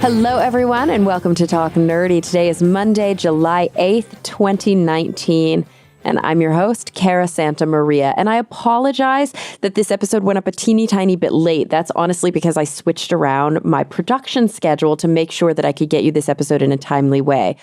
Hello, everyone, and welcome to Talk Nerdy. Today is Monday, July 8th, 2019, and I'm your host, Cara Santa Maria. And I apologize that this episode went up a teeny tiny bit late. That's honestly because I switched around my production schedule to make sure that I could get you this episode in a timely way.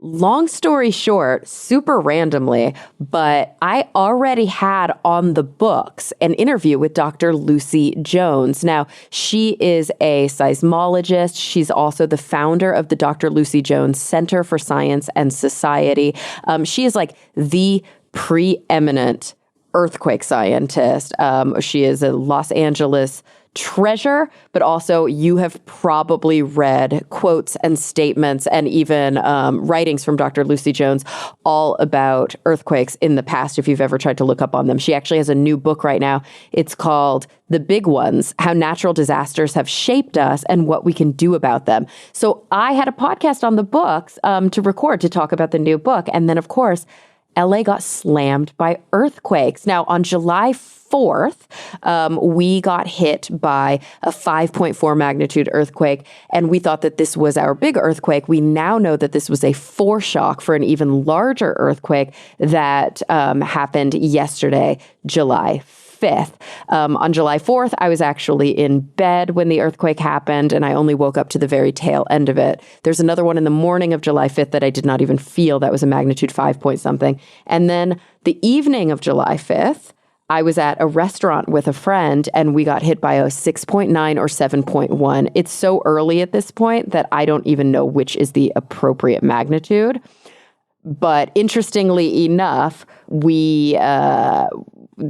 Long story short, super randomly, but I already had on the books an interview with Dr. Lucy Jones. Now, she is a seismologist. She's also the founder of the Dr. Lucy Jones Center for Science and Society. She is like the preeminent earthquake scientist. She is a Los Angeles treasure, but also you have probably read quotes and statements and even writings from Dr. Lucy Jones all about earthquakes in the past if you've ever tried to look up on them. She actually has a new book right now. It's called The Big Ones, How Natural Disasters Have Shaped Us and What We Can Do About Them. So I had a podcast on the books to record to talk about the new book. And then, of course, LA got slammed by earthquakes. Now, on July 4th, we got hit by a 5.4 magnitude earthquake, and we thought that this was our big earthquake. We now know that this was a foreshock for an even larger earthquake that happened yesterday, July 5th. On July 4th, I was actually in bed when the earthquake happened, and I only woke up to the very tail end of it. There's another one in the morning of July 5th that I did not even feel. That was a magnitude 5 point something. And then the evening of July 5th, I was at a restaurant with a friend, and we got hit by a 6.9 or 7.1. It's so early at this point that I don't even know which is the appropriate magnitude. But interestingly enough,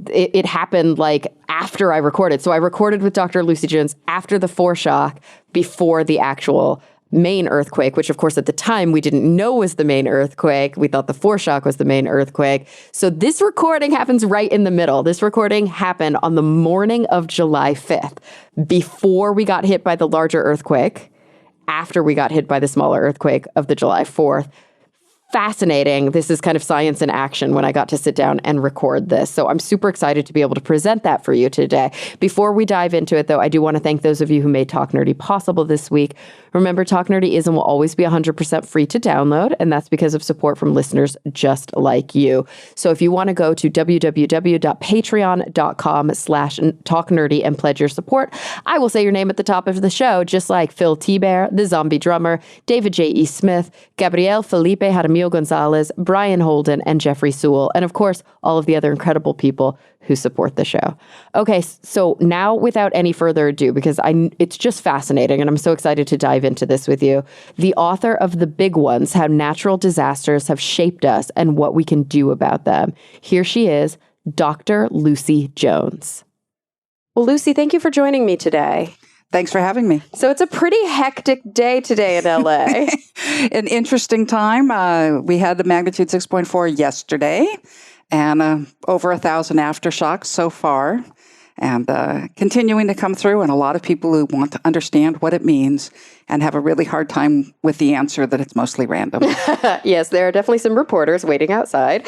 it happened like after I recorded. So I recorded with Dr. Lucy Jones after the foreshock, before the actual main earthquake, which of course at the time we didn't know was the main earthquake. We thought the foreshock was the main earthquake. So this recording happens right in the middle. This recording happened on the morning of July 5th, before we got hit by the larger earthquake, after we got hit by the smaller earthquake of the July 4th. Fascinating. This is kind of science in action when I got to sit down and record this. So I'm super excited to be able to present that for you today. Before we dive into it, though, I do want to thank those of you who made Talk Nerdy possible this week. Remember, Talk Nerdy is and will always be 100% free to download, and that's because of support from listeners just like you. So if you want to go to www.patreon.com/talknerdy and pledge your support, I will say your name at the top of the show, just like Phil T-Bear, the Zombie Drummer, David J.E. Smith, Gabriel Felipe Jaramillo Gonzalez, Brian Holden, and Jeffrey Sewell, and of course, all of the other incredible people who support the show. Okay, so now without any further ado, because it's just fascinating, and I'm so excited to dive into this with you, the author of The Big Ones, How Natural Disasters Have Shaped Us and What We Can Do About Them. Here she is, Dr. Lucy Jones. Well, Lucy, thank you for joining me today. Thanks for having me. So it's a pretty hectic day today in LA. An interesting time. We had the magnitude 6.4 yesterday, and over 1,000 aftershocks so far, and continuing to come through, and a lot of people who want to understand what it means and have a really hard time with the answer that it's mostly random. Yes, there are definitely some reporters waiting outside.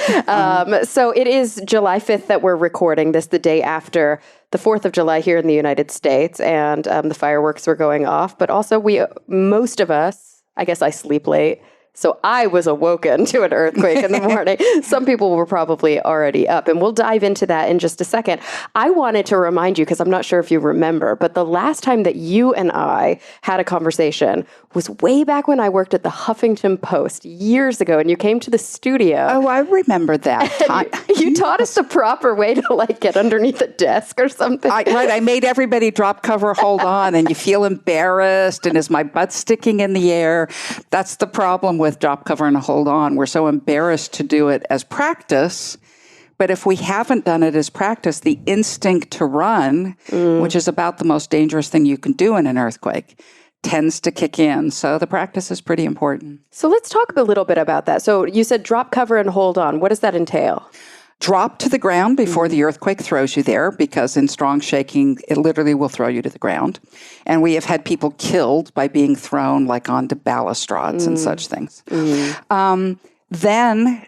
So it is July 5th that we're recording this, the day after the 4th of July here in the United States, and the fireworks were going off. But also most of us, I guess I sleep late, so I was awoken to an earthquake in the morning. Some people were probably already up, and we'll dive into that in just a second. I wanted to remind you, because I'm not sure if you remember, but the last time that you and I had a conversation was way back when I worked at the Huffington Post years ago, and you came to the studio. Oh, I remember that time. You taught us the proper way to get underneath a desk or something. I made everybody drop, cover, hold on, and you feel embarrassed, and is my butt sticking in the air? That's the problem with drop, cover, and hold on. We're so embarrassed to do it as practice. But if we haven't done it as practice, the instinct to run, which is about the most dangerous thing you can do in an earthquake, tends to kick in. So the practice is pretty important. So let's talk a little bit about that. So you said drop, cover, and hold on. What does that entail? Drop to the ground before the earthquake throws you there, because in strong shaking, it literally will throw you to the ground. And we have had people killed by being thrown onto balustrades and such things. Then,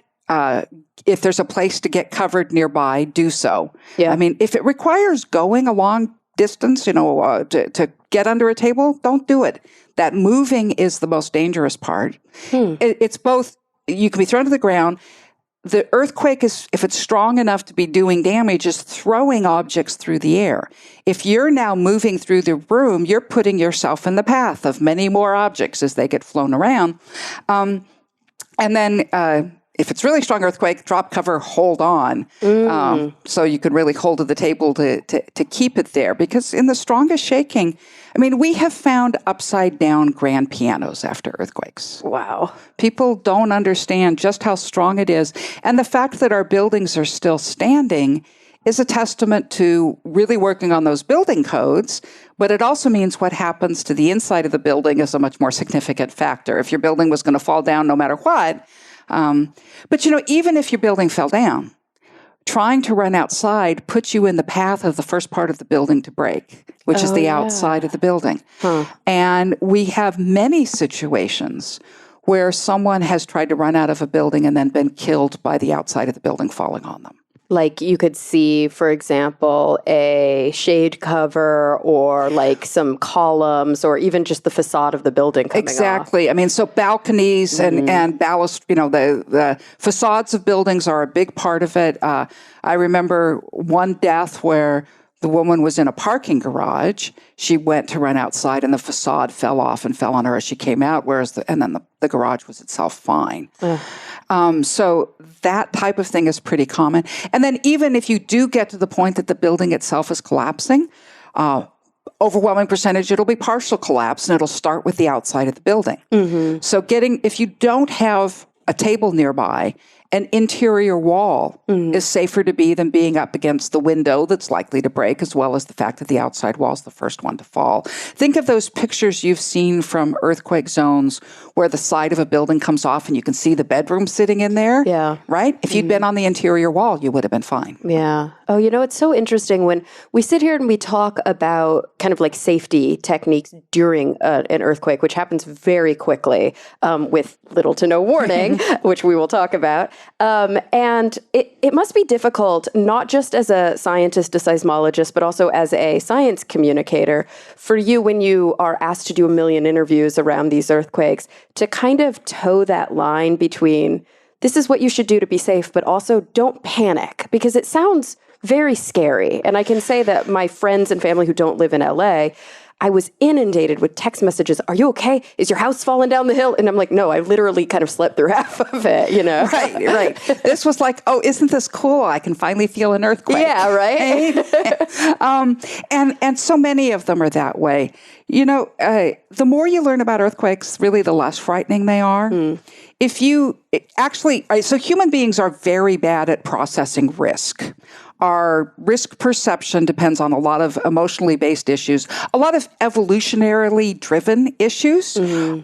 if there's a place to get covered nearby, do so. Yeah. I mean, if it requires going a long distance, to get under a table, don't do it. that moving is the most dangerous part. It's both, you can be thrown to the ground. The earthquake is, if it's strong enough to be doing damage, is throwing objects through the air. If you're now moving through the room, you're putting yourself in the path of many more objects as they get flown around. And then if it's really strong earthquake, drop cover, hold on. So you can really hold to the table to keep it there. Because in the strongest shaking, I mean, we have found upside down grand pianos after earthquakes. Wow. People don't understand just how strong it is. And the fact that our buildings are still standing is a testament to really working on those building codes, but it also means what happens to the inside of the building is a much more significant factor. If your building was going to fall down no matter what, but even if your building fell down, trying to run outside puts you in the path of the first part of the building to break, which is the outside of the building. And we have many situations where someone has tried to run out of a building and then been killed by the outside of the building falling on them. Like you could see, for example, a shade cover or like some columns or even just the facade of the building coming Exactly. off. I mean, so balconies and ballast, the facades of buildings are a big part of it. I remember one death where the woman was in a parking garage. She went to run outside and the facade fell off and fell on her as she came out, and then the garage was itself fine. So that type of thing is pretty common. And then even if you do get to the point that the building itself is collapsing, overwhelming percentage, it'll be partial collapse and it'll start with the outside of the building. So if you don't have a table nearby, an interior wall is safer to be than being up against the window that's likely to break, as well as the fact that the outside wall is the first one to fall. Think of those pictures you've seen from earthquake zones where the side of a building comes off and you can see the bedroom sitting in there. Yeah. Right? If you'd been on the interior wall, you would have been fine. Yeah. Oh, it's so interesting when we sit here and we talk about kind of like safety techniques during an earthquake, which happens very quickly with little to no warning, which we will talk about. And it must be difficult, not just as a scientist, a seismologist, but also as a science communicator, for you when you are asked to do a million interviews around these earthquakes, to kind of toe that line between this is what you should do to be safe, but also don't panic, because it sounds very scary. And I can say that my friends and family who don't live in LA, I was inundated with text messages. Are you okay? Is your house falling down the hill? And I'm like, no, I literally kind of slept through half of it, Right. This was like, oh, isn't this cool? I can finally feel an earthquake. Yeah, right? And so many of them are that way. The more you learn about earthquakes, really the less frightening they are. So human beings are very bad at processing risk. Our risk perception depends on a lot of emotionally based issues, a lot of evolutionarily driven issues. In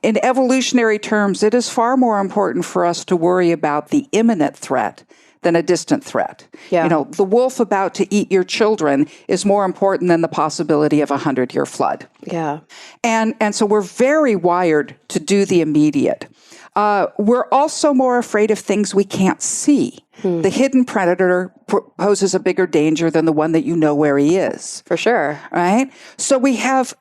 evolutionary terms, it is far more important for us to worry about the imminent threat than a distant threat. Yeah. The wolf about to eat your children is more important than the possibility of a 100-year flood. Yeah. And so we're very wired to do the immediate. We're also more afraid of things we can't see. The hidden predator poses a bigger danger than the one that you know where he is. For sure. Right? So we have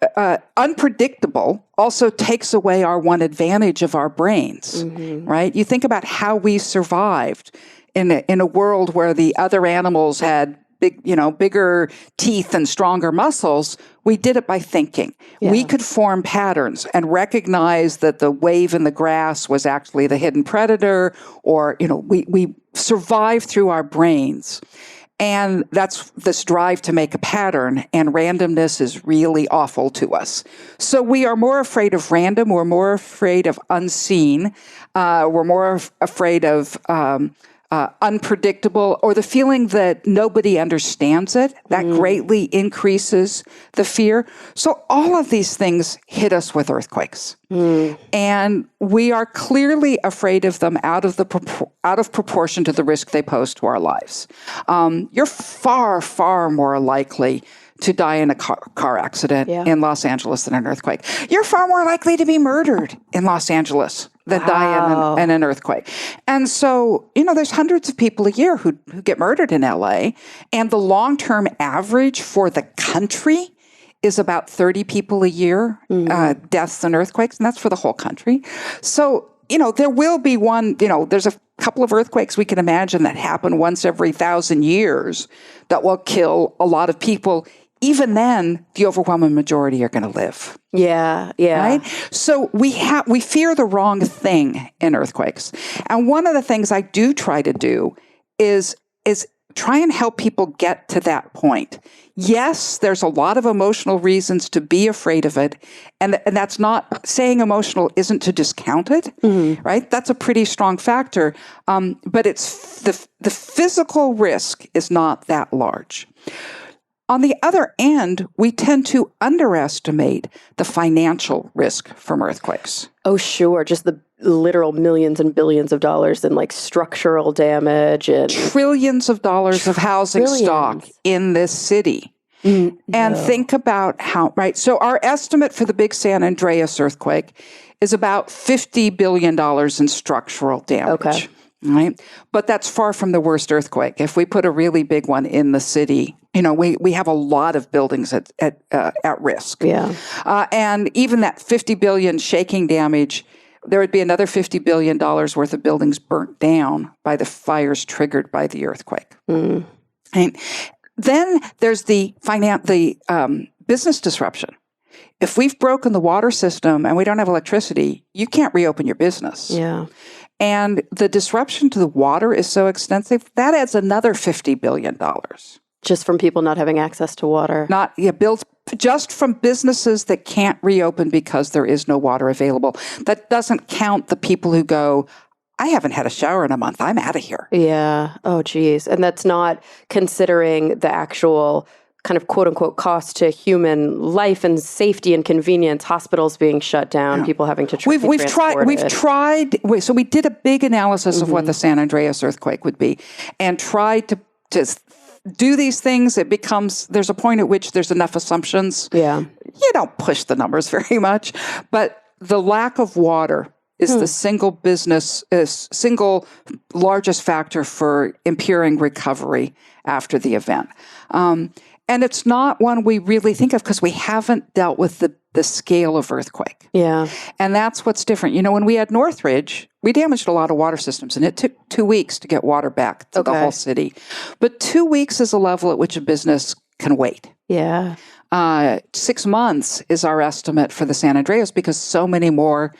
unpredictable also takes away our one advantage of our brains. Right? You think about how we survived in a world where the other animals had bigger teeth and stronger muscles. We did it by thinking. Yeah. We could form patterns and recognize that the wave in the grass was actually the hidden predator, or, we survived through our brains. And that's this drive to make a pattern, and randomness is really awful to us. So we are more afraid of random, we're more afraid of unseen, we're more afraid of unpredictable, or the feeling that nobody understands it. That greatly increases the fear. So all of these things hit us with earthquakes. And we are clearly afraid of them out of proportion to the risk they pose to our lives. You're far, far more likely to die in a car accident in Los Angeles than an earthquake. You're far more likely to be murdered in Los Angeles than die in an earthquake. And so, there's hundreds of people a year who get murdered in LA, and the long-term average for the country is about 30 people a year, deaths and earthquakes, and that's for the whole country. So, there will be one, there's a couple of earthquakes we can imagine that happen once every 1,000 years that will kill a lot of people. Even then, the overwhelming majority are going to live. Yeah. Right? So we fear the wrong thing in earthquakes. And one of the things I do try to do is try and help people get to that point. Yes, there's a lot of emotional reasons to be afraid of it. And that's not saying emotional isn't to discount it, right? That's a pretty strong factor. But it's the physical risk is not that large. On the other end, we tend to underestimate the financial risk from earthquakes. Oh, sure. Just the literal millions and billions of dollars in structural damage and trillions of dollars of housing stock in this city. And think about how, right? So our estimate for the big San Andreas earthquake is about $50 billion in structural damage. Okay. Right? But that's far from the worst earthquake. If we put a really big one in the city, we have a lot of buildings at risk. Yeah. And even that 50 billion shaking damage, there would be another $50 billion worth of buildings burnt down by the fires triggered by the earthquake. And then there's the business disruption. If we've broken the water system and we don't have electricity, you can't reopen your business. Yeah. And the disruption to the water is so extensive, that adds another $50 billion. Just from people not having access to water. Built just from businesses that can't reopen because there is no water available. That doesn't count the people who go, I haven't had a shower in a month. I'm out of here. Yeah. Oh, geez. And that's not considering the actual kind of quote unquote cost to human life and safety and convenience, hospitals being shut down, people having to We've tried. So we did a big analysis of what the San Andreas earthquake would be and tried to do these things. There's a point at which there's enough assumptions. Yeah. You don't push the numbers very much, but the lack of water is the single largest factor for impairing recovery after the event. And it's not one we really think of because we haven't dealt with the scale of earthquake. Yeah. And that's what's different. When we had Northridge, we damaged a lot of water systems, and it took 2 weeks to get water back to the whole city. But 2 weeks is a level at which a business can wait. Yeah. 6 months is our estimate for the San Andreas because so many more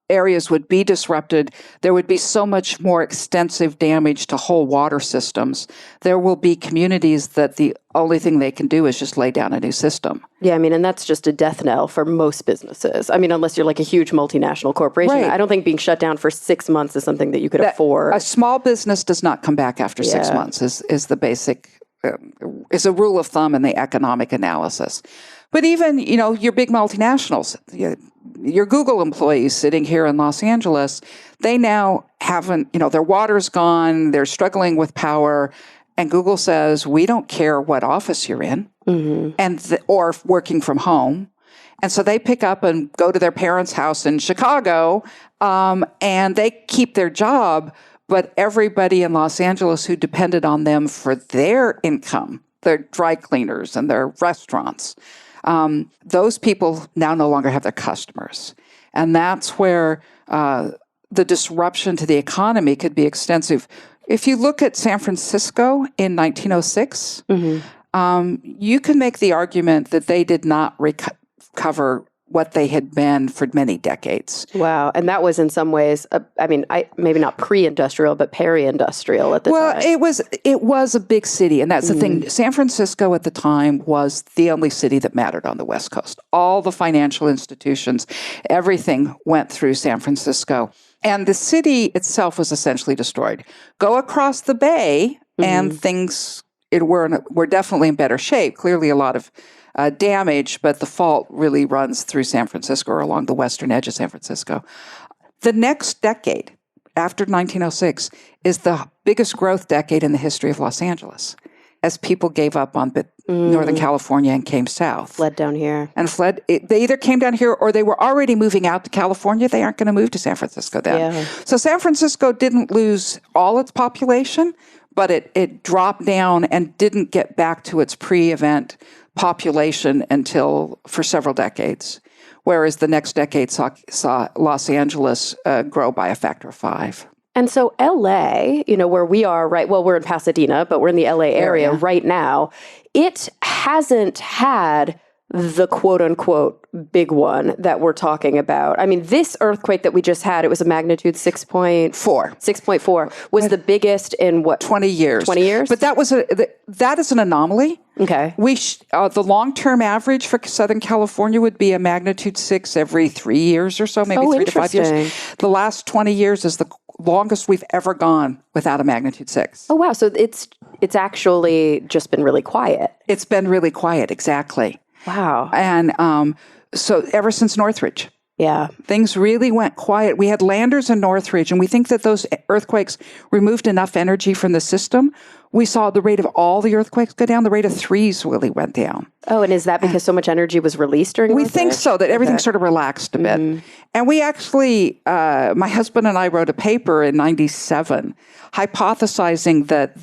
areas would be disrupted. There would be so much more extensive damage to whole water systems. There will be communities that the only thing they can do is just lay down a new system. Yeah, and that's just a death knell for most businesses. Unless you're a huge multinational corporation. Right. I don't think being shut down for 6 months is something that you could afford. A small business does not come back after 6 months is the basic, is a rule of thumb in the economic analysis. But even, your big multinationals, your Google employees sitting here in Los Angeles, they now haven't, their water's gone, they're struggling with power, and Google says, we don't care what office you're in, or working from home. And so they pick up and go to their parents' house in Chicago, and they keep their job, but everybody in Los Angeles who depended on them for their income, their dry cleaners and their restaurants, those people now no longer have their customers. And that's where the disruption to the economy could be extensive. If you look at San Francisco in 1906, you can make the argument that they did not recover what they had been for many decades. Wow. And that was in some ways, maybe not pre-industrial, but peri-industrial at the time. Well, it was a big city. And that's the thing. San Francisco at the time was the only city that mattered on the West Coast. All the financial institutions, everything went through San Francisco. And the city itself was essentially destroyed. Go across the bay and things were definitely in better shape. Clearly a lot of damage, but the fault really runs through San Francisco or along the western edge of San Francisco. The next decade, after 1906, is the biggest growth decade in the history of Los Angeles, as people gave up on Northern California and came south. Fled down here. And they either came down here or they were already moving out to California. They aren't going to move to San Francisco then. Yeah. So San Francisco didn't lose all its population, but it dropped down and didn't get back to its pre-event population until for several decades, whereas the next decade saw Los Angeles grow by a factor of 5. And so LA, where we are, right? Well, we're in Pasadena, but we're in the LA area right now. It hasn't had the quote unquote big one that we're talking about. I mean, this earthquake that we just had, it was a magnitude 6.4. 6.4 was the biggest in what? 20 years. 20 years? But that is an anomaly. Okay. The long-term average for Southern California would be a magnitude 6 every 3 years or so, maybe 3 to 5 years. The last 20 years is the longest we've ever gone without a magnitude 6. Oh, wow. So it's actually just been really quiet. It's been really quiet, exactly. Wow. And so ever since Northridge. Yeah. Things really went quiet. We had landers in Northridge, and we think that those earthquakes removed enough energy from the system. We saw the rate of all the earthquakes go down. The rate of 3s really went down. Oh, and is that because so much energy was released during We think so, that everything sort of relaxed a bit. And we actually, my husband and I wrote a paper in 97 hypothesizing that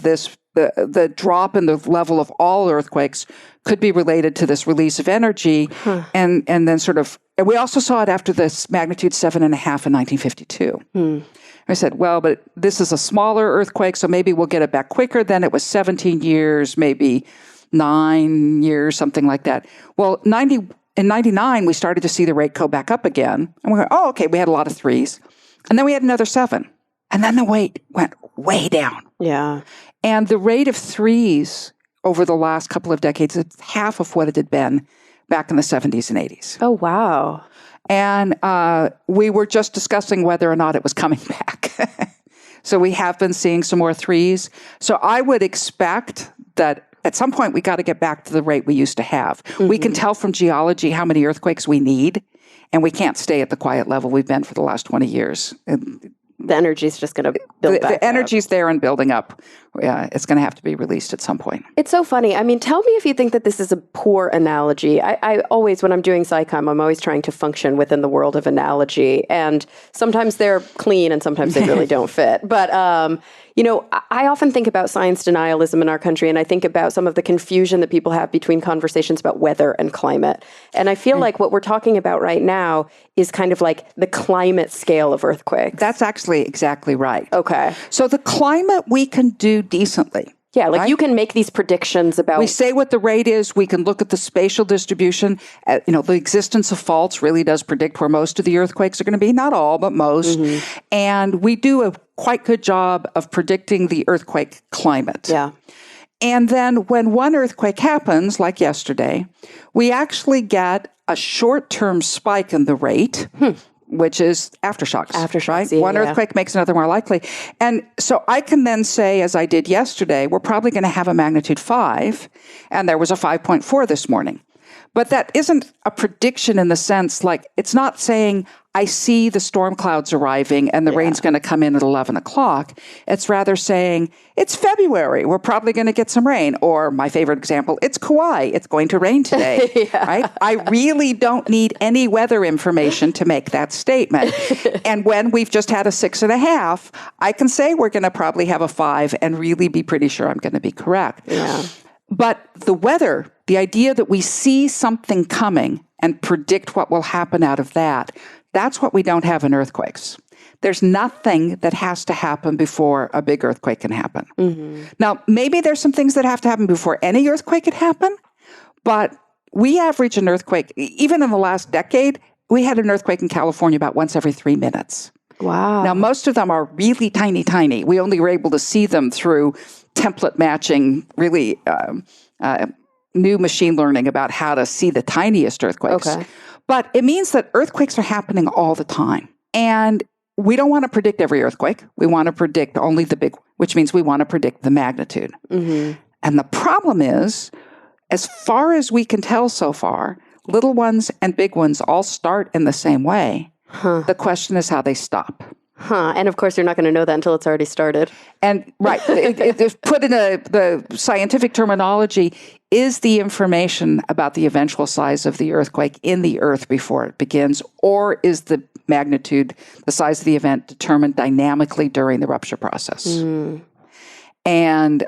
the drop in the level of all earthquakes could be related to this release of energy. And then and we also saw it after this magnitude 7.5 in 1952. I said, well, but this is a smaller earthquake, so maybe we'll get it back quicker. Then it was 17 years, maybe 9 years, something like that. Well, in 99, we started to see the rate go back up again. And we went, oh, okay, we had a lot of 3s. And then we had another 7. And then the rate went way down. Yeah. And the rate of 3s over the last couple of decades is half of what it had been back in the 70s and 80s. Oh, wow. And we were just discussing whether or not it was coming back. So we have been seeing some more 3s. So I would expect that at some point we got to get back to the rate we used to have. We can tell from geology how many earthquakes we need, and we can't stay at the quiet level we've been for the last 20 years. The energy is just going to build back The energy's there and building up. It's going to have to be released at some point. It's so funny. I mean, tell me if you think that this is a poor analogy. I always, when I'm doing SciComm, I'm always trying to function within the world of analogy. And sometimes they're clean and sometimes they really don't fit. But, I often think about science denialism in our country, and I think about some of the confusion that people have between conversations about weather and climate. And I feel like what we're talking about right now is kind of like the climate scale of earthquakes. That's actually exactly right. Okay. So the climate we can do decently. Yeah, like right? you can make these predictions about... We say what the rate is. We can look at the spatial distribution. The existence of faults really does predict where most of the earthquakes are going to be. Not all, but most. And we do a quite good job of predicting the earthquake climate. Yeah. And then when one earthquake happens, like yesterday, we actually get a short-term spike in the rate, which is aftershocks. Aftershocks, right? yeah, One earthquake makes another more likely. And so I can then say, as I did yesterday, we're probably going to have a magnitude 5, and there was a 5.4 this morning. But that isn't a prediction in the sense, like, it's not saying I see the storm clouds arriving and the rain's going to come in at 11 o'clock. It's rather saying, it's February, we're probably going to get some rain. Or my favorite example, it's Kauai, it's going to rain today, right? I really don't need any weather information to make that statement. And when we've just had a 6.5, I can say we're going to probably have a 5 and really be pretty sure I'm going to be correct. Yeah. But the weather, the idea that we see something coming and predict what will happen out of that, that's what we don't have in earthquakes. There's nothing that has to happen before a big earthquake can happen. Now, maybe there's some things that have to happen before any earthquake can happen, but we average an earthquake, even in the last decade, we had an earthquake in California about once every 3 minutes. Wow. Now, most of them are really tiny, tiny. We only were able to see them through template matching, really new machine learning about how to see the tiniest earthquakes. Okay. But it means that earthquakes are happening all the time. And we don't want to predict every earthquake. We want to predict only the big, which means we want to predict the magnitude. And the problem is, as far as we can tell so far, little ones and big ones all start in the same way. The question is how they stop. And of course, you're not going to know that until it's already started. And right, it's put in the scientific terminology, is the information about the eventual size of the earthquake in the earth before it begins, or is the magnitude, the size of the event, determined dynamically during the rupture process? And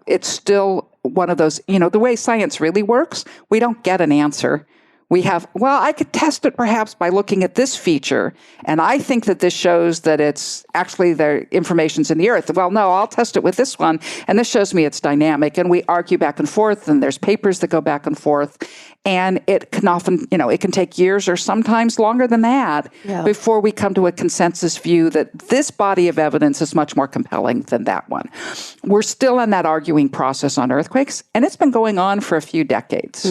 it's still one of those, the way science really works, we don't get an answer. We have, I could test it perhaps by looking at this feature, and I think that this shows that it's actually the information's in the earth. Well, no, I'll test it with this one, and this shows me it's dynamic, and we argue back and forth, and there's papers that go back and forth, and it can often, it can take years or sometimes longer than that before we come to a consensus view that this body of evidence is much more compelling than that one. We're still in that arguing process on earthquakes, and it's been going on for a few decades.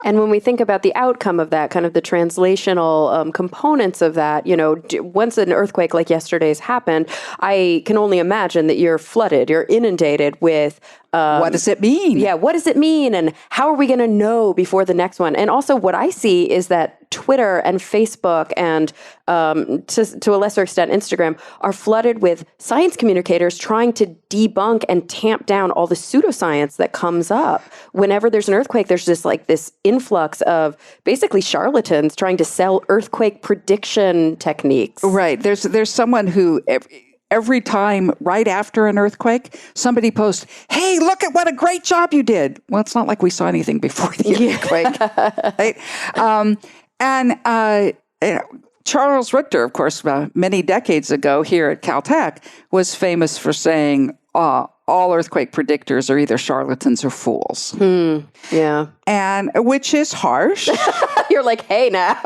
And when we think about the outcome of that, kind of the translational components of that, once an earthquake like yesterday's happened, I can only imagine that you're flooded, you're inundated with what does it mean? Yeah, what does it mean? And how are we going to know before the next one? And also what I see is that Twitter and Facebook and to a lesser extent Instagram are flooded with science communicators trying to debunk and tamp down all the pseudoscience that comes up. Whenever there's an earthquake, there's just like this influx of basically charlatans trying to sell earthquake prediction techniques. Right. There's someone who every time right after an earthquake, somebody posts, "Hey, look at what a great job you did." Well, it's not like we saw anything before the earthquake. Right? Charles Richter, of course, many decades ago here at Caltech, was famous for saying, all earthquake predictors are either charlatans or fools. Yeah. And which is harsh. You're like, hey now.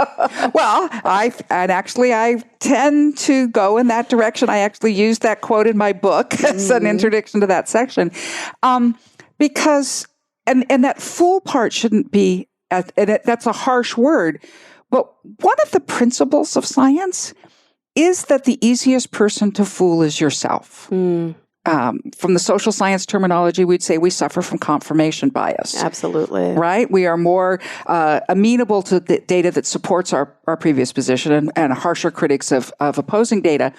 Well, I tend to go in that direction. I actually use that quote in my book as an introduction to that section. Because, and that fool part shouldn't be, that's a harsh word, but one of the principles of science is that the easiest person to fool is yourself. From the social science terminology, we'd say we suffer from confirmation bias. Absolutely. Right? We are more amenable to the data that supports our previous position and harsher critics of opposing data.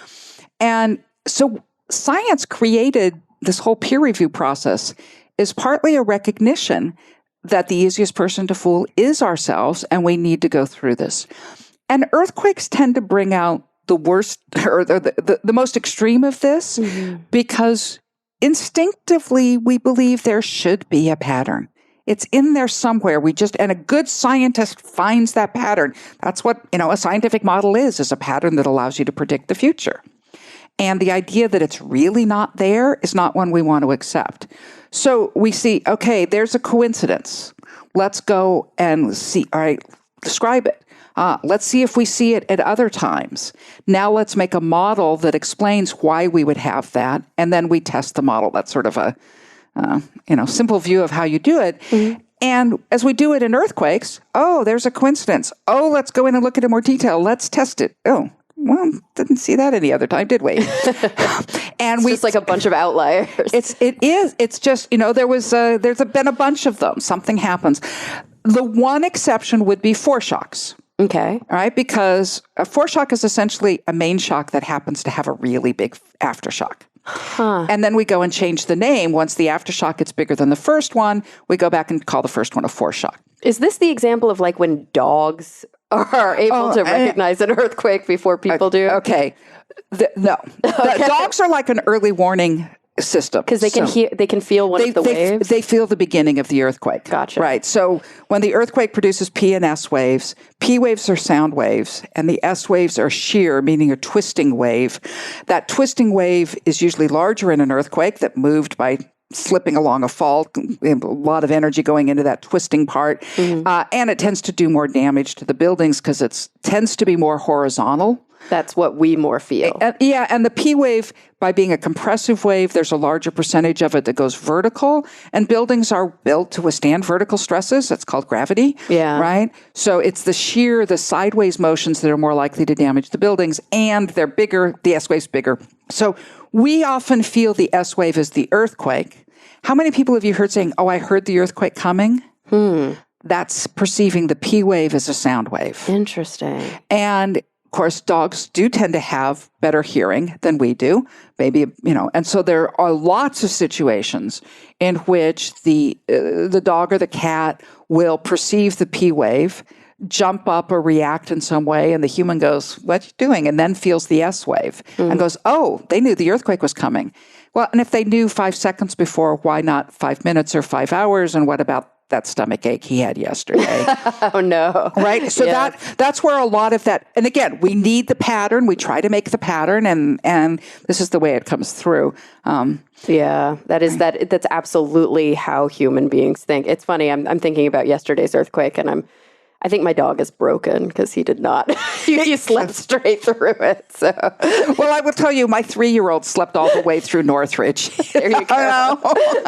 And so science created this whole peer review process is partly a recognition that the easiest person to fool is ourselves, and we need to go through this. And earthquakes tend to bring out the worst or the most extreme of this because instinctively we believe there should be a pattern. It's in there somewhere. And a good scientist finds that pattern. That's what, a scientific model is a pattern that allows you to predict the future. And the idea that it's really not there is not one we want to accept. So we see, okay, there's a coincidence. Let's go and see, all right, describe it. Let's see if we see it at other times. Now let's make a model that explains why we would have that, and then we test the model. That's sort of a simple view of how you do it. And as we do it in earthquakes, there's a coincidence. Let's go in and look at it in more detail. Let's test it. Well, didn't see that any other time, did we? And it's just like a bunch of outliers. It is. It's just, there's been a bunch of them. Something happens. The one exception would be foreshocks. Okay. All right, because a foreshock is essentially a main shock that happens to have a really big aftershock. And then we go and change the name. Once the aftershock gets bigger than the first one, we go back and call the first one a foreshock. Is this the example of like when dogs are able to recognize an earthquake before people do? Okay. No. The dogs are like an early warning system. Because they can feel one of the waves? They feel the beginning of the earthquake. Gotcha. Right. So when the earthquake produces P and S waves, P waves are sound waves, and the S waves are shear, meaning a twisting wave. That twisting wave is usually larger in an earthquake that moved by slipping along a fault, a lot of energy going into that twisting part. And it tends to do more damage to the buildings because it tends to be more horizontal. That's what we more feel. And the P wave, by being a compressive wave, there's a larger percentage of it that goes vertical, and buildings are built to withstand vertical stresses. That's called gravity, right? So it's the shear, the sideways motions that are more likely to damage the buildings, and they're bigger, the S wave's bigger. So we often feel the S wave as the earthquake. How many people have you heard saying, I heard the earthquake coming? That's perceiving the P wave as a sound wave. Interesting. And of course, dogs do tend to have better hearing than we do, maybe, and so there are lots of situations in which the dog or the cat will perceive the P wave, jump up or react in some way, and the human goes, "What you doing?" and then feels the S wave and goes, "Oh, they knew the earthquake was coming." Well, and if they knew 5 seconds before, why not 5 minutes or 5 hours? And what about that stomach ache he had yesterday? Oh no! Right. So that's where a lot of that. And again, we need the pattern. We try to make the pattern, and this is the way it comes through. That's absolutely how human beings think. It's funny. I'm thinking about yesterday's earthquake, and I think my dog is broken because he did not. he slept straight through it. So, well, I will tell you, my 3-year-old slept all the way through Northridge. There you go.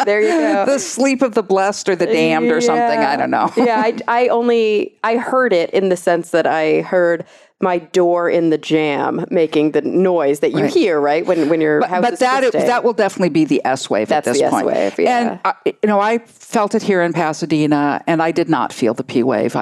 There you go. The sleep of the blessed or the damned or something. I don't know. I heard it in the sense that I heard my door in the jam making the noise that you hear, right? When your house is twisting. That will definitely be the S wave at this point. That's the S wave, yeah. And, I felt it here in Pasadena, and I did not feel the P wave.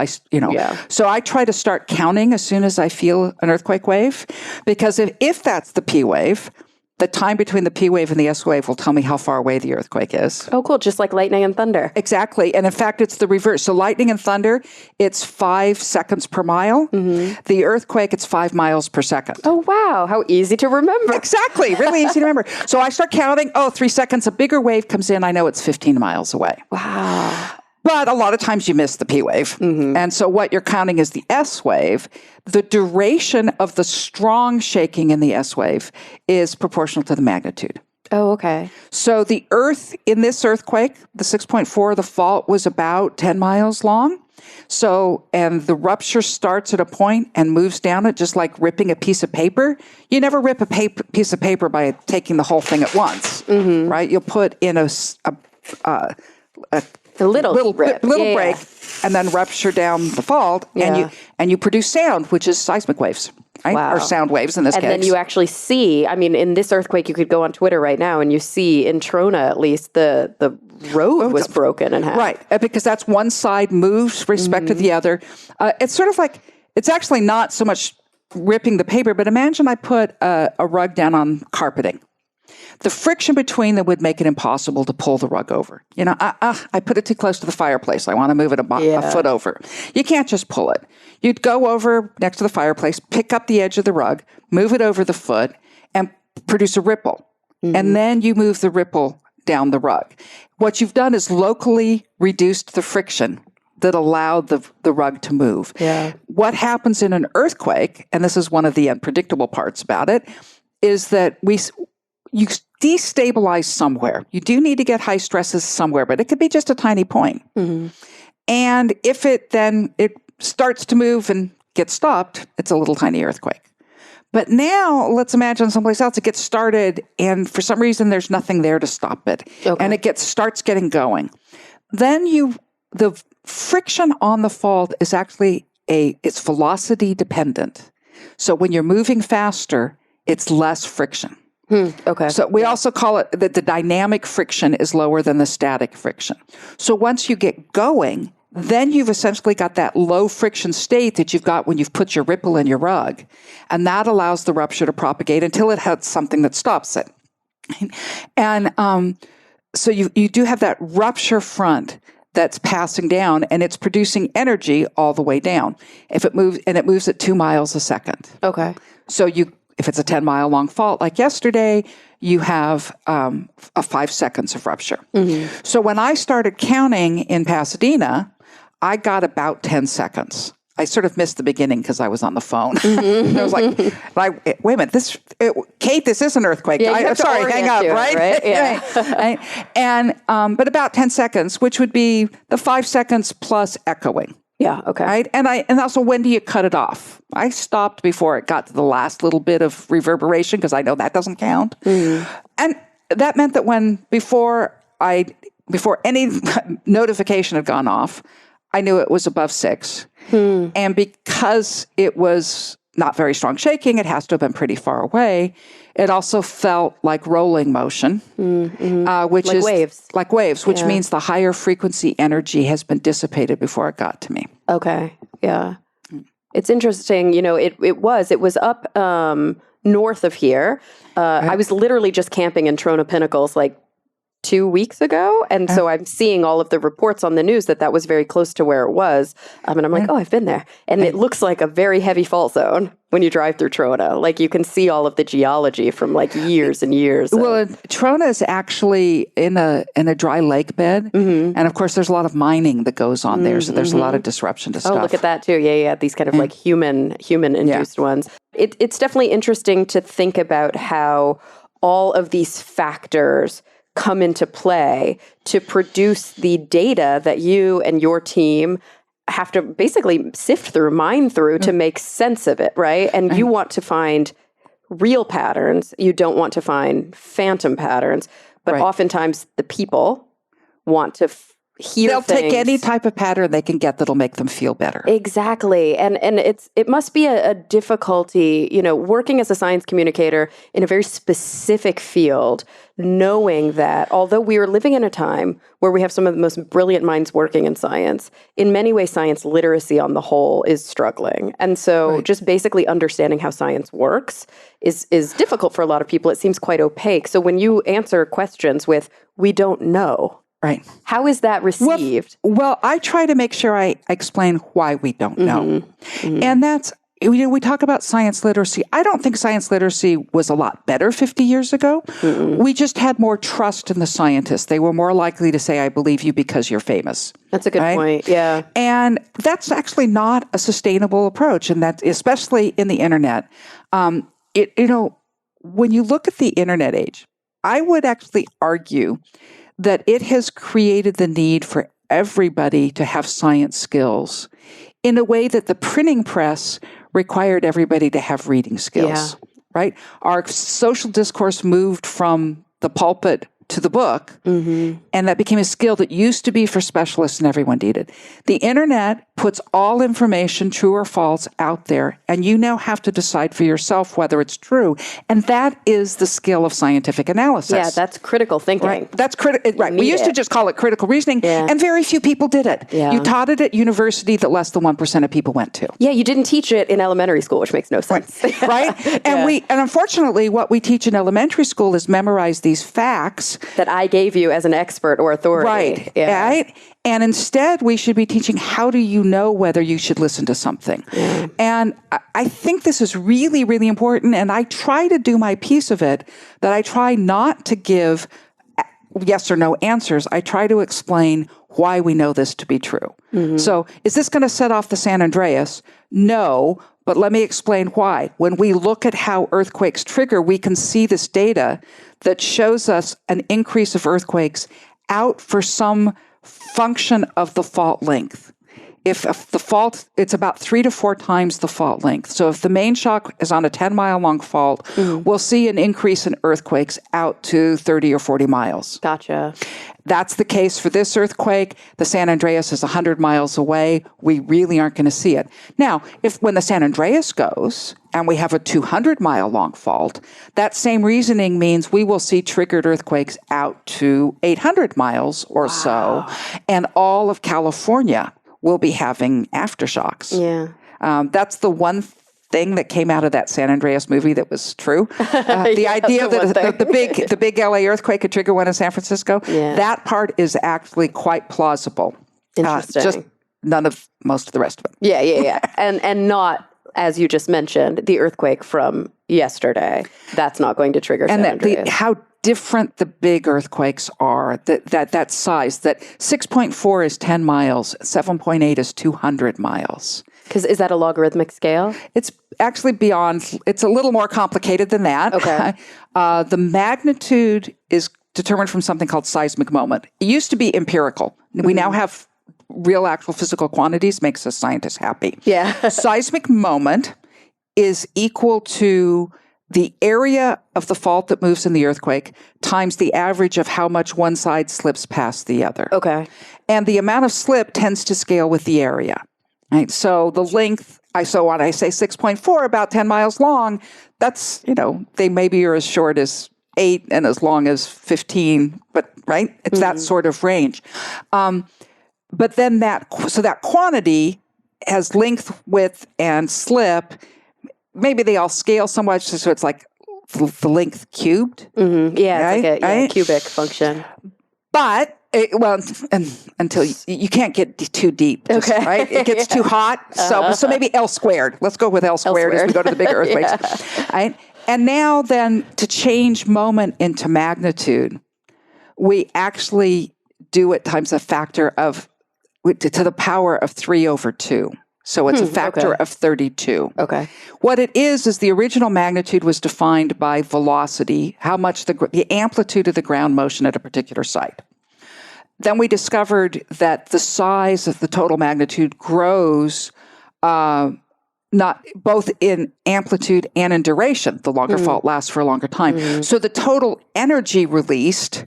So I try to start counting as soon as I feel an earthquake wave, because if that's the P wave, the time between the P wave and the S wave will tell me how far away the earthquake is. Oh, cool. Just like lightning and thunder. Exactly. And in fact, it's the reverse. So lightning and thunder, it's 5 seconds per mile. Mm-hmm. The earthquake, it's 5 miles per second. Oh, wow. How easy to remember. Exactly. Really easy to remember. So I start counting. 3 seconds, a bigger wave comes in. I know it's 15 miles away. Wow. But a lot of times you miss the P wave. Mm-hmm. And so what you're counting is the S wave. The duration of the strong shaking in the S wave is proportional to the magnitude. Oh, okay. So the Earth in this earthquake, the 6.4, the fault was about 10 miles long. So, and the rupture starts at a point and moves down it, just like ripping a piece of paper. You never rip a piece of paper by taking the whole thing at once, right? You'll put in a little break, and then rupture down the fault, and you produce sound, which is seismic waves, right? Wow. Or sound waves in this case. And then you actually see, in this earthquake, you could go on Twitter right now, and you see in Trona, at least, the road was broken in half. Right, because that's one side moves with respect to the other. It's sort of like, it's actually not so much ripping the paper, but imagine I put a rug down on carpeting. The friction between them would make it impossible to pull the rug over. I put it too close to the fireplace. I want to move it a foot over. You can't just pull it. You'd go over next to the fireplace, pick up the edge of the rug, move it over the foot, and produce a ripple. Mm-hmm. And then you move the ripple down the rug. What you've done is locally reduced the friction that allowed the rug to move. Yeah. What happens in an earthquake, and this is one of the unpredictable parts about it, is that you destabilize somewhere. You do need to get high stresses somewhere, but it could be just a tiny point. Mm-hmm. And if it starts to move and gets stopped, it's a little tiny earthquake. But now let's imagine someplace else it gets started, and for some reason there's nothing there to stop it, and it starts getting going. Then the friction on the fault is actually it's velocity dependent. So when you're moving faster, it's less friction. Okay. So we also call it that the dynamic friction is lower than the static friction. So once you get going, then you've essentially got that low friction state that you've got when you've put your ripple in your rug. And that allows the rupture to propagate until it has something that stops it. And so you do have that rupture front that's passing down, and it's producing energy all the way down. It moves at 2 miles a second. Okay. So if it's a 10-mile long fault like yesterday, you have 5 seconds of rupture. Mm-hmm. So when I started counting in Pasadena, I got about 10 seconds. I sort of missed the beginning because I was on the phone. Mm-hmm. I was like, wait a minute, Kate, this is an earthquake. I'm sorry, hang up, right? Yeah. Right? And but about 10 seconds, which would be the 5 seconds plus echoing. Yeah. Okay. Right. And also, when do you cut it off? I stopped before it got to the last little bit of reverberation because I know that doesn't count. Mm. And that meant that before any notification had gone off, I knew it was above 6. And because it was not very strong shaking, it has to have been pretty far away. It also felt like rolling motion, which like is waves. Like waves, which means the higher frequency energy has been dissipated before it got to me. Okay, yeah. It's interesting. It was up north of here. I was literally just camping in Trona Pinnacles, like 2 weeks ago. And so I'm seeing all of the reports on the news that was very close to where it was. And I'm like, oh, I've been there. And it looks like a very heavy fault zone when you drive through Trona. Like you can see all of the geology from like years and years. Well, Trona is actually in a dry lake bed. And of course, there's a lot of mining that goes on there. So there's a lot of disruption to stuff. Oh, look at that too. Yeah. These kind of like human-induced ones. It's definitely interesting to think about how all of these factors come into play to produce the data that you and your team have to basically sift through, mine through to make sense of it, right? And you want to find real patterns. You don't want to find phantom patterns. But oftentimes the people want to hear They'll take any type of pattern they can get that'll make them feel better. Exactly. And it must be a difficulty, working as a science communicator in a very specific field, knowing that although we are living in a time where we have some of the most brilliant minds working in science, in many ways science literacy on the whole is struggling. And so just basically understanding how science works is difficult for a lot of people. It seems quite opaque. So when you answer questions with, we don't know, right. How is that received? Well, I try to make sure I explain why we don't know. And that's, we talk about science literacy. I don't think science literacy was a lot better 50 years ago. We just had more trust in the scientists. They were more likely to say, I believe you because you're famous. That's a good point. Yeah. And that's actually not a sustainable approach. And that, especially in the internet, when you look at the internet age, I would actually argue that it has created the need for everybody to have science skills in a way that the printing press required everybody to have reading skills, right? Our social discourse moved from the pulpit to the book, and that became a skill that used to be for specialists and everyone needed. The internet puts all information, true or false, out there, and you now have to decide for yourself whether it's true. And that is the skill of scientific analysis. Yeah, that's critical thinking. Right. That's critical. Right. We used to just call it critical reasoning, and very few people did it. Yeah. You taught it at university that less than 1% of people went to. Yeah, you didn't teach it in elementary school, which makes no sense. Right. And unfortunately, what we teach in elementary school is memorize these facts that I gave you as an expert or authority. Right. Yeah. Right. And instead, we should be teaching how do you know whether you should listen to something. Yeah. And I think this is really, really important. And I try to do my piece of it, that I try not to give yes or no answers. I try to explain why we know this to be true. So is this going to set off the San Andreas? No. But let me explain why. When we look at how earthquakes trigger, we can see this data that shows us an increase of earthquakes out for some function of the fault length. If the fault, it's about 3 to 4 times the fault length. So if the main shock is on a 10-mile-long fault, we'll see an increase in earthquakes out to 30 or 40 miles. Gotcha. That's the case for this earthquake. The San Andreas is 100 miles away. We really aren't going to see it. Now, when the San Andreas goes and we have a 200-mile-long fault, that same reasoning means we will see triggered earthquakes out to 800 miles or so, and all of California will be having aftershocks. Yeah. That's the one thing that came out of that San Andreas movie that was true. The idea that the big LA earthquake could trigger one in San Francisco, that part is actually quite plausible. Interesting. Just most of the rest of it. Yeah. and not, as you just mentioned, the earthquake from yesterday. That's not going to trigger San Andreas. How different the big earthquakes are, that size, that 6.4 is 10 miles, 7.8 is 200 miles. Because is that a logarithmic scale? It's actually beyond, it's a little more complicated than that. Okay. The magnitude is determined from something called seismic moment. It used to be empirical. We now have real actual physical quantities, makes us scientists happy. Yeah. Seismic moment is equal to the area of the fault that moves in the earthquake times the average of how much one side slips past the other. Okay. And the amount of slip tends to scale with the area. Right? So the length, when I say 6.4, about 10 miles long, that's, they maybe are as short as 8 and as long as 15, but right? It's that sort of range. But then that quantity has length, width, and slip. Maybe they all scale somewhat, so it's like the length cubed. Yeah, right? it's like a cubic function. But until you can't get too deep, right? It gets too hot. So maybe L squared. Let's go with L squared as we go to the bigger earthquakes. Right? And now then to change moment into magnitude, we actually do it times a factor of to the power of 3/2. So it's a factor of 32. Okay. What it is the original magnitude was defined by velocity, how much the amplitude of the ground motion at a particular site. Then we discovered that the size of the total magnitude grows not both in amplitude and in duration. The longer fault lasts for a longer time. So the total energy released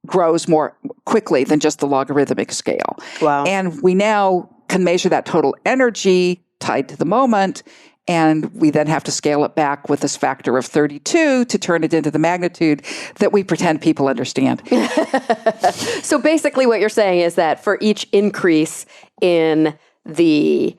grows more quickly than just the logarithmic scale. Wow. And we now can measure that total energy tied to the moment, and we then have to scale it back with this factor of 32 to turn it into the magnitude that we pretend people understand. So basically what you're saying is that for each increase in the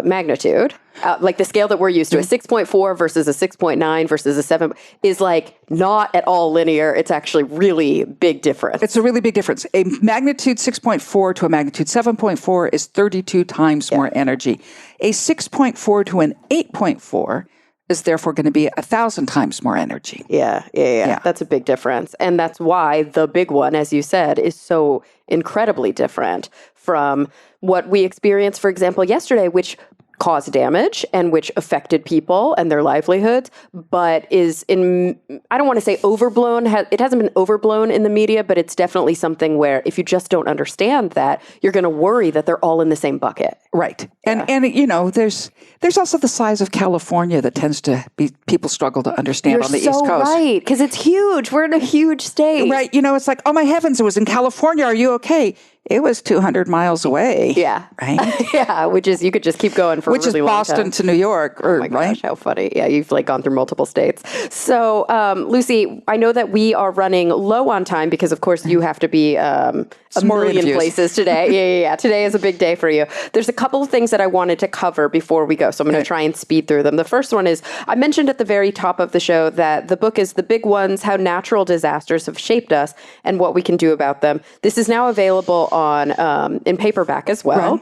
magnitude, like the scale that we're used to, a 6.4 versus a 6.9 versus a 7 is like not at all linear. It's actually really big difference. It's a really big difference. A magnitude 6.4 to a magnitude 7.4 is 32 times more energy. A 6.4 to an 8.4 is therefore going to be 1,000 times more energy. Yeah. That's a big difference. And that's why the big one, as you said, is so incredibly different from what we experienced, for example, yesterday, which caused damage and which affected people and their livelihoods, but is I don't want to say overblown. It hasn't been overblown in the media, but it's definitely something where if you just don't understand that, you're going to worry that they're all in the same bucket. Right. And there's also the size of California that tends to be, people struggle to understand on the East Coast. You're so right, because it's huge. We're in a huge state. Right. It's like, oh my heavens, it was in California. Are you okay? It was 200 miles away. Yeah. Right? Yeah, which is, you could just keep going for a really long time. Which is Boston to New York. Oh my gosh, how funny. Yeah, you've gone through multiple states. So, Lucy, I know that we are running low on time because, of course, you have to be a million places today. Yeah. Today is a big day for you. There's a couple of things that I wanted to cover before we go, so I'm going to try and speed through them. The first one is, I mentioned at the very top of the show that the book is The Big Ones, How Natural Disasters Have Shaped Us and What We Can Do About Them. This is now available on in paperback as well.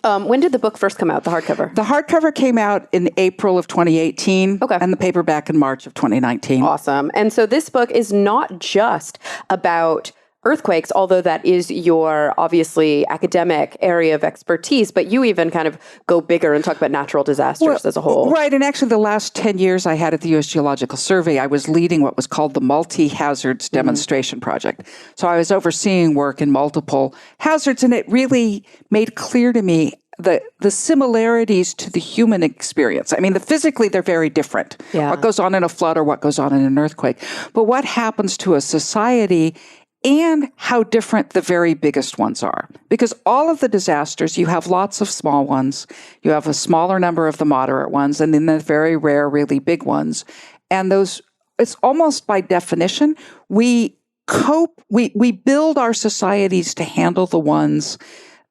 Right. When did the book first come out, the hardcover? The hardcover came out in April of 2018, and the paperback in March of 2019. Awesome. And so this book is not just about earthquakes, although that is your obviously academic area of expertise, but you even kind of go bigger and talk about natural disasters as a whole. Right. And actually the last 10 years I had at the U.S. Geological Survey, I was leading what was called the Multi-Hazards Demonstration Project. So I was overseeing work in multiple hazards, and it really made clear to me the similarities to the human experience. I mean, physically they're very different. Yeah. What goes on in a flood or what goes on in an earthquake. But what happens to a society and how different the very biggest ones are. Because all of the disasters, you have lots of small ones, you have a smaller number of the moderate ones, and then the very rare, really big ones. And those, it's almost by definition, we build our societies to handle the ones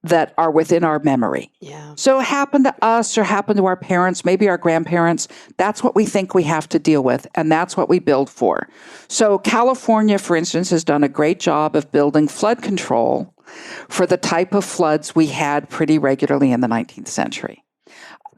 that are within our memory. Yeah. So it happened to us or happened to our parents, maybe our grandparents. That's what we think we have to deal with, and that's what we build for. So California, for instance, has done a great job of building flood control for the type of floods we had pretty regularly in the 19th century.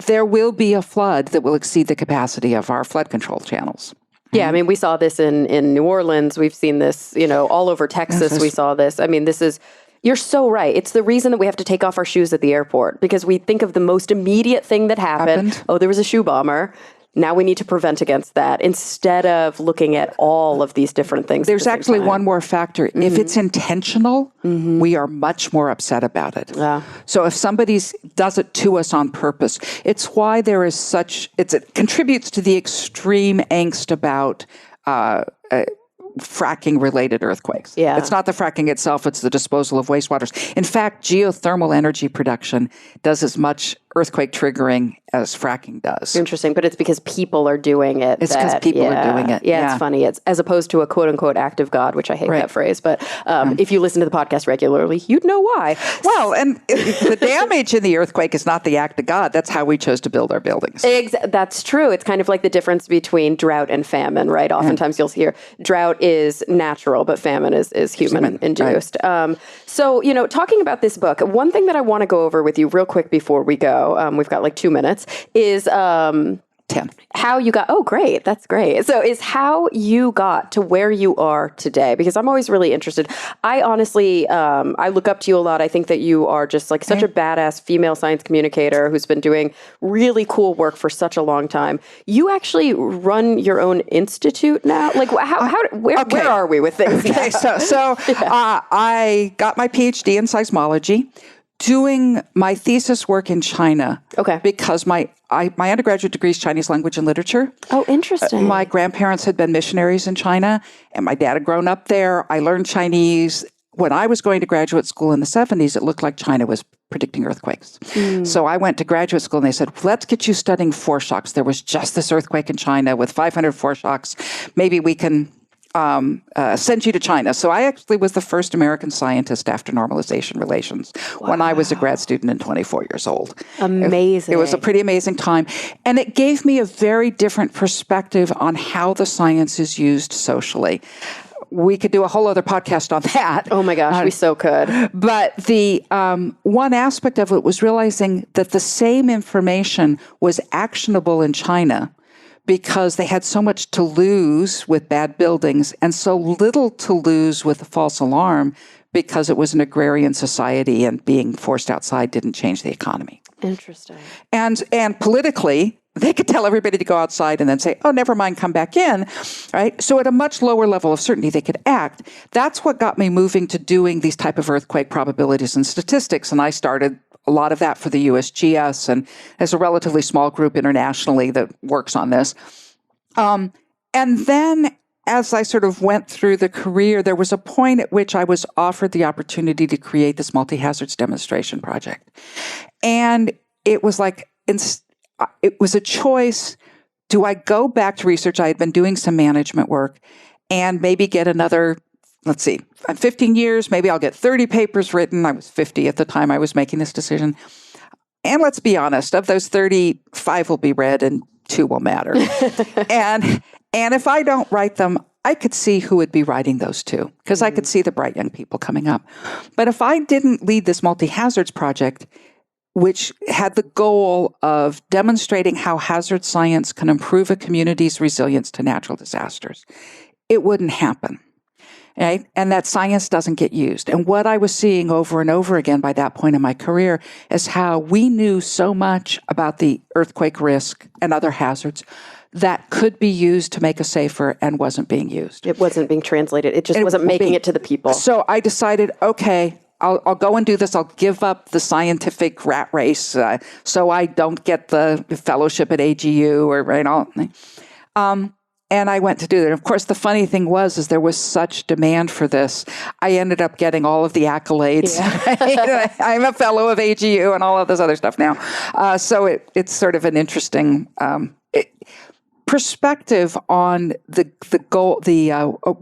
There will be a flood that will exceed the capacity of our flood control channels. Yeah, I mean, we saw this in New Orleans. We've seen this, all over Texas. We saw this. I mean, this is... You're so right. It's the reason that we have to take off our shoes at the airport, because we think of the most immediate thing that happened. Oh, there was a shoe bomber. Now we need to prevent against that instead of looking at all of these different things. There's actually one more factor. Mm-hmm. If it's intentional, we are much more upset about it. Yeah. So if somebody does it to us on purpose, it's why there is it contributes to the extreme angst about fracking-related earthquakes. Yeah. It's not the fracking itself, it's the disposal of wastewaters. In fact, geothermal energy production does as much earthquake triggering as fracking does. Interesting, but it's because people are doing it. It's because people are doing it. Yeah, it's funny. It's as opposed to a quote unquote act of God, which I hate that phrase. But if you listen to the podcast regularly, you'd know why. Well, and the damage in the earthquake is not the act of God. That's how we chose to build our buildings. That's true. It's kind of like the difference between drought and famine, right? Oftentimes you'll hear drought is natural, but famine is human induced. Right. So, talking about this book, one thing that I want to go over with you real quick before we go, we've got like 2 minutes, is 10. How you got, oh, great. That's great. So is how you got to where you are today, because I'm always really interested. I honestly, I look up to you a lot. I think that you are just like such a badass female science communicator who's been doing really cool work for such a long time. You actually run your own institute now? Like where are we with things? Okay, so I got my PhD in seismology, doing my thesis work in China. Okay. Because my undergraduate degree is Chinese language and literature. Oh, interesting. My grandparents had been missionaries in China, and my dad had grown up there. I learned Chinese. When I was going to graduate school in the 70s, it looked like China was predicting earthquakes. So I went to graduate school, and they said, let's get you studying foreshocks. There was just this earthquake in China with 500 foreshocks. Maybe we can send you to China. So I actually was the first American scientist after normalization relations when I was a grad student and 24 years old. Amazing. It was a pretty amazing time. And it gave me a very different perspective on how the science is used socially. We could do a whole other podcast on that. Oh my gosh, we so could. But the one aspect of it was realizing that the same information was actionable in China because they had so much to lose with bad buildings and so little to lose with a false alarm because it was an agrarian society and being forced outside didn't change the economy. Interesting. And politically, they could tell everybody to go outside and then say, oh, never mind, come back in, right? So at a much lower level of certainty, they could act. That's what got me moving to doing these type of earthquake probabilities and statistics. And I started a lot of that for the USGS, and there's a relatively small group internationally that works on this. And then as I sort of went through the career, there was a point at which I was offered the opportunity to create this multi-hazards demonstration project. And it was like, it was a choice. Do I go back to research? I had been doing some management work and maybe get another, let's see, 15 years, maybe I'll get 30 papers written. I was 50 at the time I was making this decision. And let's be honest, of those 30, 5 will be read and 2 will matter. and if I don't write them, I could see who would be writing those 2 because I could see the bright young people coming up. But if I didn't lead this multi-hazards project, which had the goal of demonstrating how hazard science can improve a community's resilience to natural disasters, it wouldn't happen. Right? And that science doesn't get used. And what I was seeing over and over again by that point in my career is how we knew so much about the earthquake risk and other hazards that could be used to make us safer and wasn't being used. It wasn't being translated. It just wasn't making it to the people. So I decided, okay, I'll go and do this. I'll give up the scientific rat race so I don't get the fellowship at AGU or and I went to do that. Of course, the funny thing was there was such demand for this. I ended up getting all of the accolades. Yeah. I'm a fellow of AGU and all of this other stuff now. So it's sort of an interesting perspective on the goal, the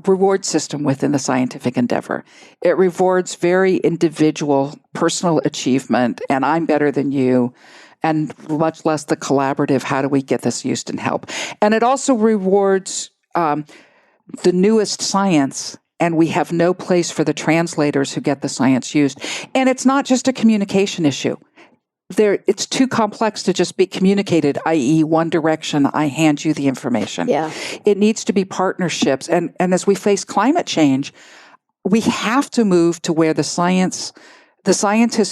reward system within the scientific endeavor. It rewards very individual, personal achievement, and I'm better than you, and much less the collaborative, how do we get this used and help? And it also rewards the newest science, and we have no place for the translators who get the science used. And it's not just a communication issue. It's too complex to just be communicated, i.e. one direction, I hand you the information. Yeah. It needs to be partnerships. And as we face climate change, we have to move to where the scientists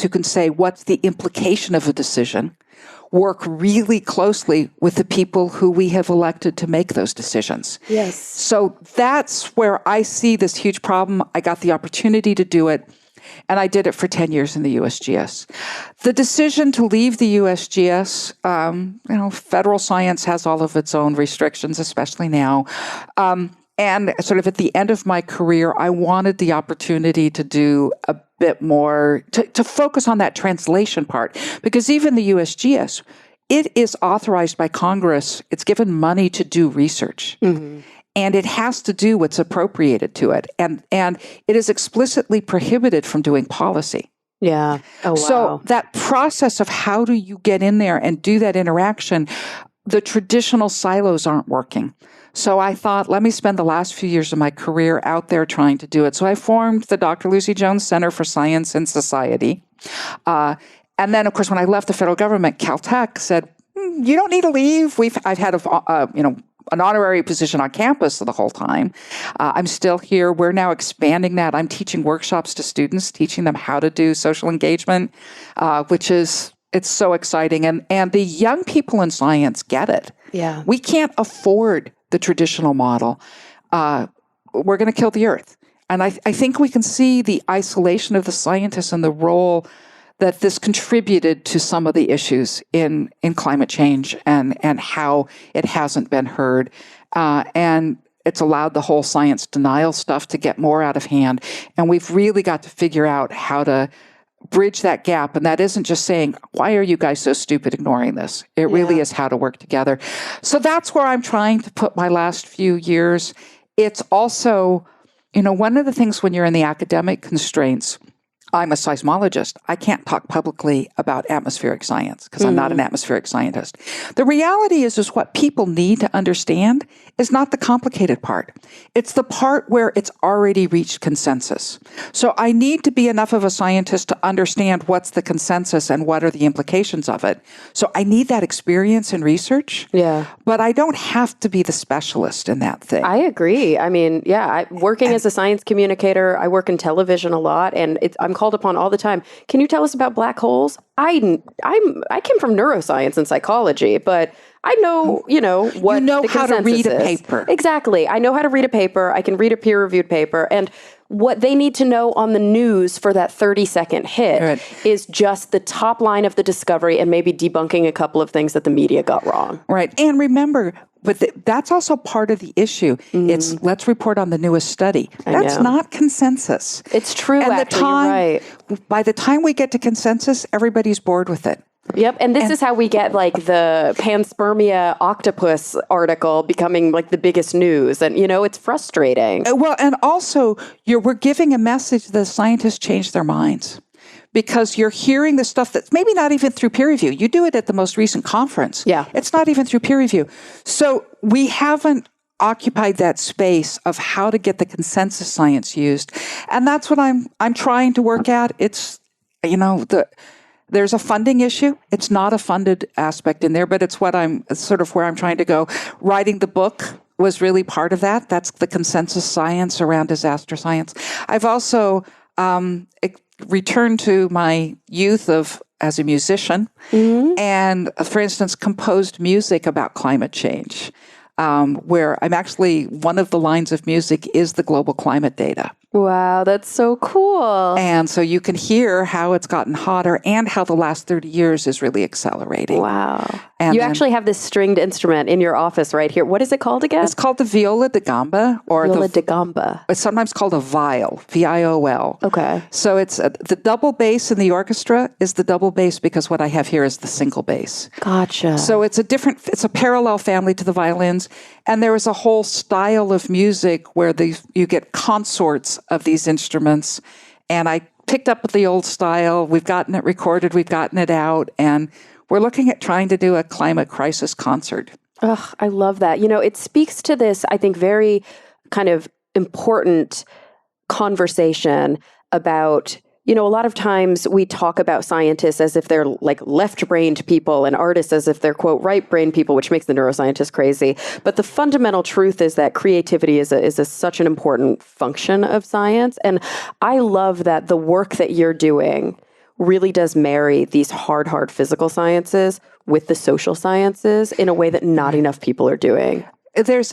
who can say what's the implication of a decision work really closely with the people who we have elected to make those decisions. Yes. So that's where I see this huge problem. I got the opportunity to do it, and I did it for 10 years in the USGS. The decision to leave the USGS, federal science has all of its own restrictions, especially now. And sort of at the end of my career, I wanted the opportunity to do a bit more, to focus on that translation part. Because even the USGS, it is authorized by Congress. It's given money to do research. And it has to do what's appropriated to it. And it is explicitly prohibited from doing policy. Yeah. Oh, wow. So that process of how do you get in there and do that interaction, the traditional silos aren't working. So I thought, let me spend the last few years of my career out there trying to do it. So I formed the Dr. Lucy Jones Center for Science and Society. And then, of course, when I left the federal government, Caltech said, you don't need to leave. I've had an honorary position on campus the whole time. I'm still here. We're now expanding that. I'm teaching workshops to students, teaching them how to do social engagement, it's so exciting. And the young people in science get it. Yeah. We can't afford the traditional model. We're going to kill the earth. And I think we can see the isolation of the scientists and the role that this contributed to some of the issues in climate change and how it hasn't been heard. And it's allowed the whole science denial stuff to get more out of hand. And we've really got to figure out how to bridge that gap. And that isn't just saying, why are you guys so stupid ignoring this? It really is how to work together. So that's where I'm trying to put my last few years. It's also, one of the things when you're in the academic constraints, I'm a seismologist. I can't talk publicly about atmospheric science because I'm not an atmospheric scientist. The reality is what people need to understand is not the complicated part. It's the part where it's already reached consensus. So I need to be enough of a scientist to understand what's the consensus and what are the implications of it. So I need that experience in research. Yeah. But I don't have to be the specialist in that thing. I agree. I mean, working as a science communicator, I work in television a lot, and I'm called upon all the time. Can you tell us about black holes? I came from neuroscience and psychology, but I know, what the how to read a paper. Exactly. I know how to read a paper. I can read a peer-reviewed paper. And what they need to know on the news for that 30-second hit is just the top line of the discovery and maybe debunking a couple of things that the media got wrong. Right. And remember, that's also part of the issue. It's let's report on the newest study. That's not consensus. It's true, and actually, you're right. By the time we get to consensus, everybody's bored with it. Yep, and this is how we get the panspermia octopus article becoming the biggest news, and it's frustrating. Well, and also we're giving a message that scientists change their minds because you're hearing the stuff that's maybe not even through peer review. You do it at the most recent conference. Yeah, it's not even through peer review. So we haven't occupied that space of how to get the consensus science used, and that's what I'm trying to work at. It's there's a funding issue. It's not a funded aspect in there, but it's where I'm trying to go. Writing the book was really part of that. That's the consensus science around disaster science. I've also returned to my youth as a musician and, for instance, composed music about climate change, where I'm actually, one of the lines of music is the global climate data. Wow, that's so cool. And so you can hear how it's gotten hotter and how the last 30 years is really accelerating. Wow. And you actually have this stringed instrument in your office right here. What is it called again? It's called the viola da gamba. Viola da gamba. It's sometimes called a viol, V-I-O-L. Okay. So it's the double bass in the orchestra is the double bass because what I have here is the single bass. Gotcha. So it's a parallel family to the violins. And there is a whole style of music where you get consorts of these instruments. And I picked up the old style. We've gotten it recorded. We've gotten it out. And we're looking at trying to do a climate crisis concert. Ugh, I love that. It speaks to this, I think, very kind of important conversation about, a lot of times we talk about scientists as if they're left-brained people and artists as if they're, quote, right-brained people, which makes the neuroscientists crazy. But the fundamental truth is that creativity is such an important function of science. And I love that the work that you're doing really does marry these hard physical sciences with the social sciences in a way that not enough people are doing. There's,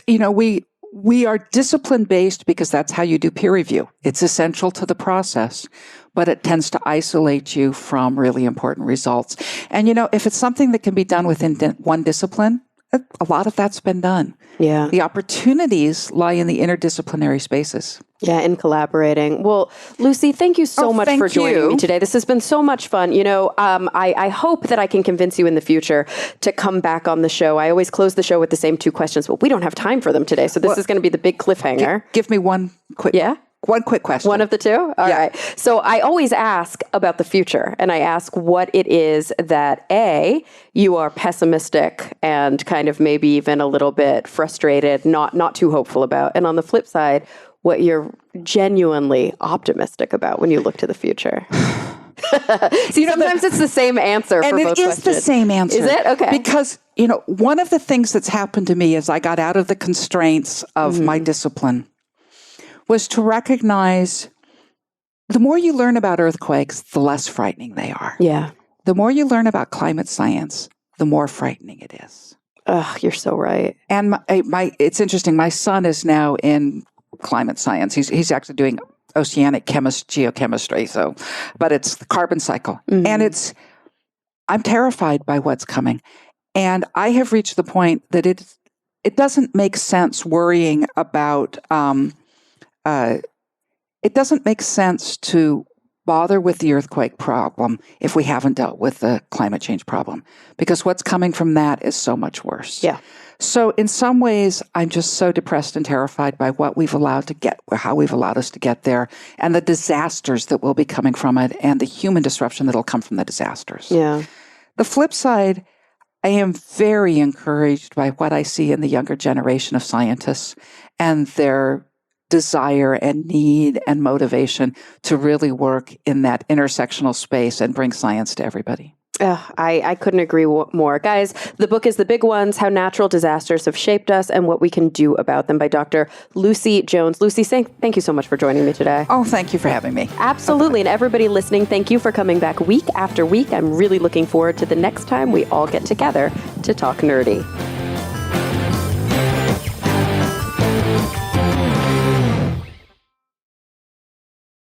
we are discipline-based because that's how you do peer review. It's essential to the process, but it tends to isolate you from really important results. And, if it's something that can be done within one discipline, a lot of that's been done. Yeah. The opportunities lie in the interdisciplinary spaces. Yeah, in collaborating. Well, Lucy, thank you so much for joining me today. This has been so much fun. I hope that I can convince you in the future to come back on the show. I always close the show with the same 2 questions, but we don't have time for them today. So this is going to be the big cliffhanger. Give me one quick question. One of the 2? All right. So I always ask about the future, and I ask what it is that A, you are pessimistic and kind of maybe even a little bit frustrated, not too hopeful about. And on the flip side, what you're genuinely optimistic about when you look to the future. See, sometimes it's the same answer for both questions. And it is the same answer. Is it? Okay. Because, one of the things that's happened to me as I got out of the constraints of my discipline was to recognize the more you learn about earthquakes, the less frightening they are. Yeah. The more you learn about climate science, the more frightening it is. You're so right. And it's interesting. My son is now in climate science. He's actually doing oceanic geochemistry. But it's the carbon cycle. And I'm terrified by what's coming. And I have reached the point that it doesn't make sense worrying about, it doesn't make sense to bother with the earthquake problem if we haven't dealt with the climate change problem, because what's coming from that is so much worse. Yeah. So in some ways, I'm just so depressed and terrified by what we've allowed to get, or how we've allowed us to get there, and the disasters that will be coming from it, and the human disruption that'll come from the disasters. Yeah. The flip side, I am very encouraged by what I see in the younger generation of scientists and their desire and need and motivation to really work in that intersectional space and bring science to everybody. I couldn't agree more. Guys, the book is The Big Ones, How Natural Disasters Have Shaped Us and What We Can Do About Them by Dr. Lucy Jones. Lucy, thank you so much for joining me today. Oh, thank you for having me. Absolutely. And everybody listening, thank you for coming back week after week. I'm really looking forward to the next time we all get together to talk nerdy.